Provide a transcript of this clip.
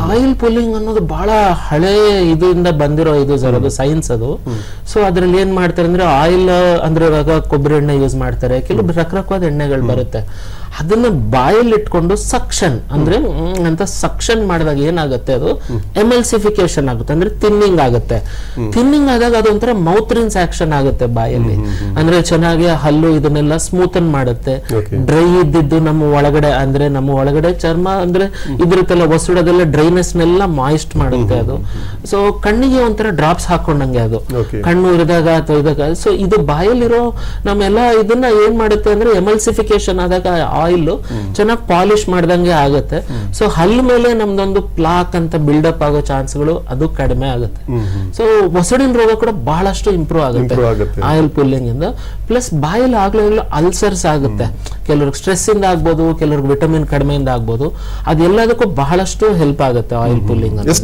Oil pulling ಅನ್ನೋದು ಬಹಳ ಹಳೆ ಇದರಿಂದ ಬಂದಿರೋ ಇದು ಸರ್, ಅದು ಸೈನ್ಸ್ ಅದು. ಸೊ ಅದ್ರಲ್ಲಿ ಏನ್ ಮಾಡ್ತಾರೆ ಅಂದ್ರೆ ಆಯಿಲ್ ಅಂದ್ರೆ ಇವಾಗ ಕೊಬ್ಬರಿ ಎಣ್ಣೆ ಯೂಸ್ ಮಾಡ್ತಾರೆ, ಕೆಲವು ರಕರಕವಾದ ಎಣ್ಣೆಗಳು ಬರುತ್ತೆ, ಅದನ್ನ ಬಾಯಲ್ಲಿ ಇಟ್ಕೊಂಡು ಸಕ್ಷನ್ ಅಂದ್ರೆ ಅಂತ ಸಕ್ಷನ್ ಮಾಡಿದಾಗ ಏನಾಗುತ್ತೆ, ಅದು ಎಮಲ್ಸಿಫಿಕೇಶನ್ ಆಗುತ್ತೆ, ಅಂದ್ರೆ ಥಿನ್ನಿಂಗ್ ಆಗುತ್ತೆ. ಥಿನ್ನಿಂಗ್ ಆದಾಗ ಅದೊಂಥರ ಮೌತ್ ರಿನ್ಸ್ ಆಕ್ಷನ್ ಆಗುತ್ತೆ ಬಾಯಲ್ಲಿ, ಅಂದ್ರೆ ಚೆನ್ನಾಗಿ ಹಲ್ಲು ಇದನ್ನೆಲ್ಲ ಸ್ಮೂತನ್ ಮಾಡುತ್ತೆ. ಡ್ರೈ ಇದ್ದಿದ್ದು ನಮ್ಮ ಒಳಗಡೆ ಅಂದ್ರೆ ನಮ್ಮ ಒಳಗಡೆ ಚರ್ಮ ಅಂದ್ರೆ ಇದ್ರದ್ದೆಲ್ಲ ಒಸಡದೆಲ್ಲ ಡ್ರೈನೆಸ್ ನೆಲ್ಲ ಮಾಯಿಸ್ಟ್ ಮಾಡುತ್ತೆ ಅದು. ಸೊ ಕಣ್ಣಿಗೆ ಒಂಥರ ಡ್ರಾಪ್ಸ್ ಹಾಕೊಂಡಂಗೆ ಅದು, ಕಣ್ಣು ಇರಿದಾಗ ಅಥವಾ ಇದಾಗ. ಸೊ ಇದು ಬಾಯಲ್ಲಿರೋ ನಮ್ಮೆಲ್ಲ ಇದನ್ನ ಏನ್ ಮಾಡುತ್ತೆ ಅಂದ್ರೆ ಎಮಲ್ಸಿಫಿಕೇಶನ್ ಆದಾಗ ಆಯಿಲ್ ಚೆನ್ನಾಗಿ ಪಾಲಿಶ್ ಮಾಡ್ದಂಗೆ ಆಗುತ್ತೆ. ಸೊ ಹಲ್ಲು ಮೇಲೆ ನಮ್ದೊಂದು ಪ್ಲಾಕ್ ಅಂತ ಬಿಲ್ಡಪ್ ಆಗೋ ಚಾನ್ಸ್ಗಳು ಅದು ಕಡಿಮೆ ಆಗುತ್ತೆ. ಸೊ ಒಸಡಿನ ರೋಗ ಕೂಡ ಬಹಳಷ್ಟು ಇಂಪ್ರೂವ್ ಆಗುತ್ತೆ ಆಯಿಲ್ ಪುಲ್ಲಿಂಗ್ ಇಂದ. ಪ್ಲಸ್ ಬಾಯಲ್ಲಿ ಆಗ್ಲೂ ಅಲ್ಸರ್ಸ್ ಆಗುತ್ತೆ, ಕೆಲವ್ರಿಗೆ ಸ್ಟ್ರೆಸ್ ಇಂದ ಆಗ್ಬೋದು, ಕೆಲವ್ರಿಗೆ ವಿಟಮಿನ್ ಕಡಿಮೆಯಿಂದ ಆಗ್ಬೋದು. ಅದೆಲ್ಲದಕ್ಕೂ ಬಹಳಷ್ಟು ಹೆಲ್ಪ್ ಆಗುತ್ತೆ ಆಯಿಲ್ ಪುಲ್ಲಿಂಗ್.